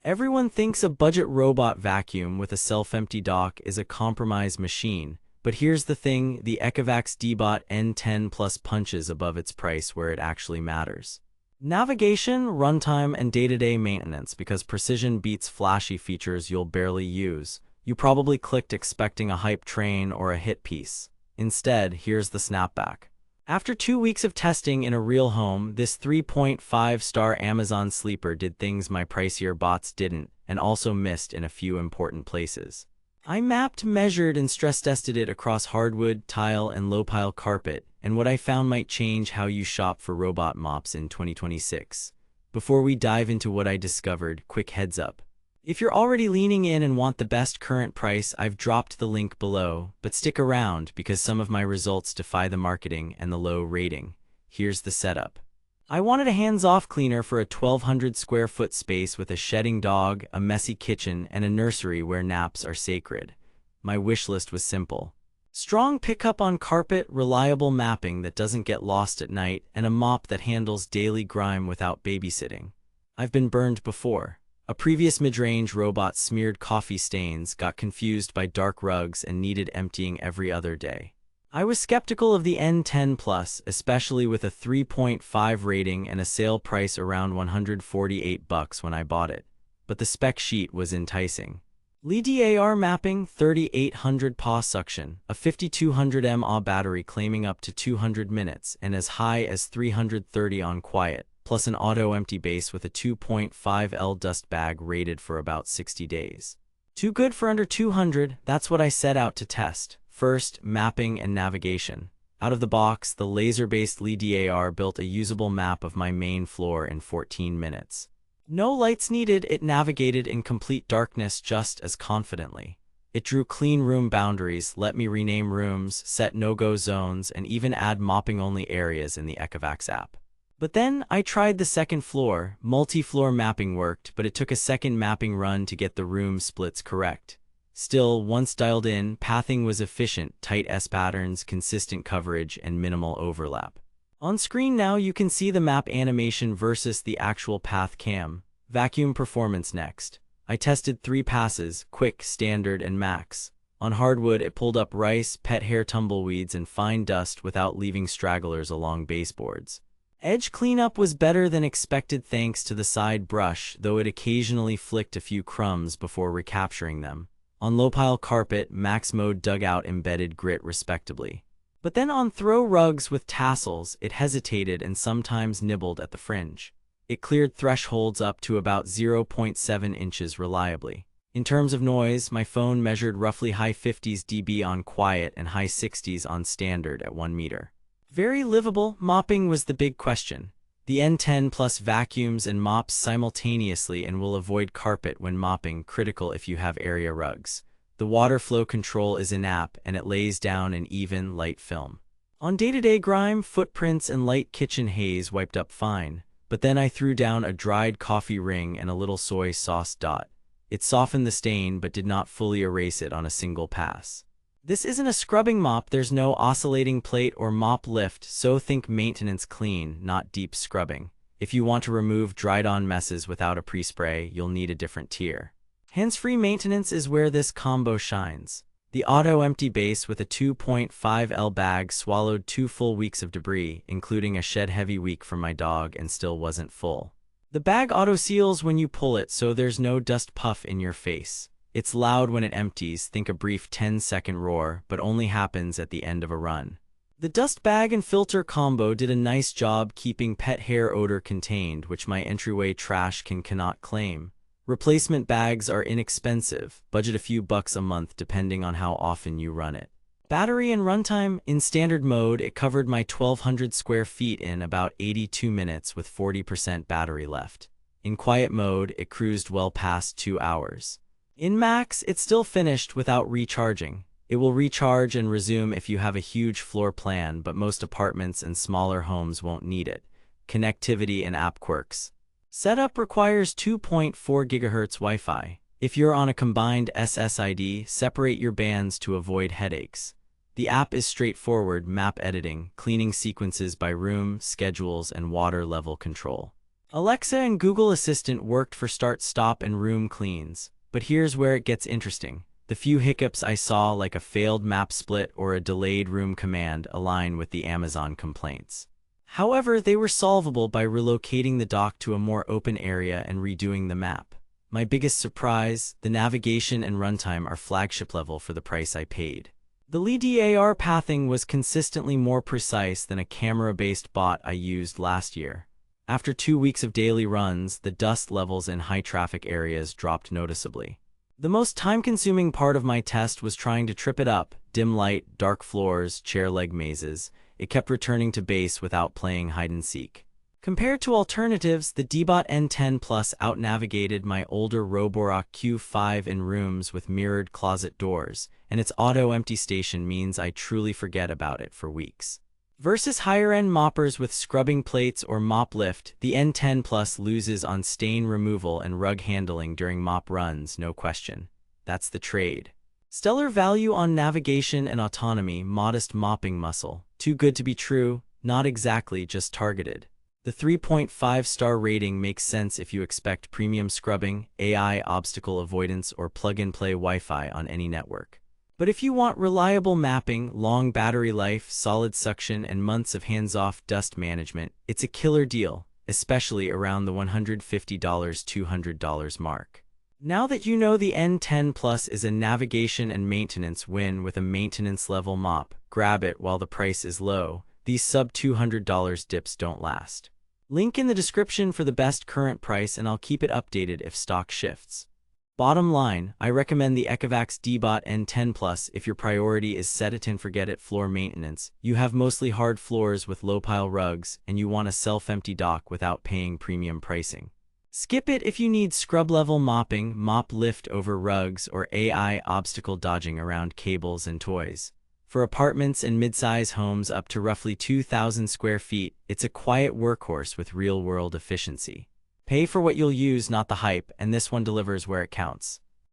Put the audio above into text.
Everyone thinks a budget robot vacuum with a self-empty dock is a compromise machine, but here's the thing, the Ecovacs Deebot N10 Plus punches above its price where it actually matters. Navigation, runtime, and day-to-day maintenance, because precision beats flashy features you'll barely use. You probably clicked expecting a hype train or a hit piece. Instead, here's the snapback. After 2 weeks of testing in a real home, this 3.5-star Amazon sleeper did things my pricier bots didn't, and also missed in a few important places. I mapped, measured, and stress-tested it across hardwood, tile, and low-pile carpet, and what I found might change how you shop for robot mops in 2026. Before we dive into what I discovered, quick heads up. If you're already leaning in and want the best current price, I've dropped the link below, but stick around because some of my results defy the marketing and the low rating. Here's the setup. I wanted a hands-off cleaner for a 1,200 square foot space with a shedding dog, a messy kitchen, and a nursery where naps are sacred. My wish list was simple. Strong pickup on carpet, reliable mapping that doesn't get lost at night, and a mop that handles daily grime without babysitting. I've been burned before. A previous mid-range robot smeared coffee stains, got confused by dark rugs, and needed emptying every other day. I was skeptical of the N10 Plus, especially with a 3.5 rating and a sale price around $148 when I bought it. But the spec sheet was enticing. LiDAR mapping, 3800 PA suction, a 5200 mAh battery claiming up to 200 minutes and as high as 330 on quiet, plus an auto-empty base with a 2.5 L dust bag rated for about 60 days. Too good for under 200, that's what I set out to test. First, mapping and navigation. Out of the box, the laser-based LiDAR built a usable map of my main floor in 14 minutes. No lights needed, it navigated in complete darkness just as confidently. It drew clean room boundaries, let me rename rooms, set no-go zones, and even add mopping-only areas in the Ecovacs app. But then I tried the second floor. Multi-floor mapping worked, but it took a second mapping run to get the room splits correct. Still, once dialed in, pathing was efficient, tight S-patterns, consistent coverage, and minimal overlap. On screen now you can see the map animation versus the actual path cam. Vacuum performance next. I tested 3 passes, quick, standard, and max. On hardwood it pulled up rice, pet hair tumbleweeds, and fine dust without leaving stragglers along baseboards. Edge cleanup was better than expected thanks to the side brush, though it occasionally flicked a few crumbs before recapturing them. On low-pile carpet, max mode dug out embedded grit respectably. But then on throw rugs with tassels, it hesitated and sometimes nibbled at the fringe. It cleared thresholds up to about 0.7 inches reliably. In terms of noise, my phone measured roughly high 50s dB on quiet and high 60s on standard at 1 meter. Very livable. Mopping was the big question. The N10 Plus vacuums and mops simultaneously and will avoid carpet when mopping, critical if you have area rugs. The water flow control is in-app and it lays down an even, light film. On day-to-day grime, footprints, and light kitchen haze wiped up fine, but then I threw down a dried coffee ring and a little soy sauce dot. It softened the stain but did not fully erase it on a single pass. This isn't a scrubbing mop, there's no oscillating plate or mop lift, so think maintenance clean, not deep scrubbing. If you want to remove dried-on messes without a pre-spray, you'll need a different tier. Hands-free maintenance is where this combo shines. The auto-empty base with a 2.5 L bag swallowed 2 full weeks of debris, including a shed-heavy week from my dog, and still wasn't full. The bag auto-seals when you pull it, so there's no dust puff in your face. It's loud when it empties, think a brief 10-second roar, but only happens at the end of a run. The dust bag and filter combo did a nice job keeping pet hair odor contained, which my entryway trash cannot claim. Replacement bags are inexpensive, budget a few bucks a month depending on how often you run it. Battery and runtime, in standard mode it covered my 1,200 square feet in about 82 minutes with 40% battery left. In quiet mode it cruised well past 2 hours. In max, it still finished without recharging. It will recharge and resume if you have a huge floor plan, but most apartments and smaller homes won't need it. Connectivity and app quirks. Setup requires 2.4 GHz Wi-Fi. If you're on a combined SSID, separate your bands to avoid headaches. The app is straightforward: map editing, cleaning sequences by room, schedules, and water level control. Alexa and Google Assistant worked for start, stop, and room cleans. But here's where it gets interesting. The few hiccups I saw, like a failed map split or a delayed room command, align with the Amazon complaints. However, they were solvable by relocating the dock to a more open area and redoing the map. My biggest surprise, the navigation and runtime are flagship level for the price I paid. The LiDAR pathing was consistently more precise than a camera-based bot I used last year. After 2 weeks of daily runs, the dust levels in high-traffic areas dropped noticeably. The most time-consuming part of my test was trying to trip it up. Dim light, dark floors, chair leg mazes. It kept returning to base without playing hide-and-seek. Compared to alternatives, the Deebot N10 Plus out-navigated my older robotic Q5 in rooms with mirrored closet doors, and its auto-empty station means I truly forget about it for weeks. Versus higher-end moppers with scrubbing plates or mop lift, the N10 Plus loses on stain removal and rug handling during mop runs, no question. That's the trade. Stellar value on navigation and autonomy, modest mopping muscle. Too good to be true, not exactly, just targeted. The 3.5-star rating makes sense if you expect premium scrubbing, AI obstacle avoidance, or plug-and-play Wi-Fi on any network. But if you want reliable mapping, long battery life, solid suction, and months of hands-off dust management, it's a killer deal, especially around the $150–200 mark. Now that you know the N10 Plus is a navigation and maintenance win with a maintenance-level mop, grab it while the price is low. These sub-$200 dips don't last. Link in the description for the best current price, and I'll keep it updated if stock shifts. Bottom line, I recommend the Ecovacs Deebot N10 Plus if your priority is set-it-and-forget-it floor maintenance, you have mostly hard floors with low-pile rugs, and you want a self-empty dock without paying premium pricing. Skip it if you need scrub-level mopping, mop lift over rugs, or AI obstacle dodging around cables and toys. For apartments and mid-size homes up to roughly 2,000 square feet, it's a quiet workhorse with real-world efficiency. Pay for what you'll use, not the hype, and this one delivers where it counts.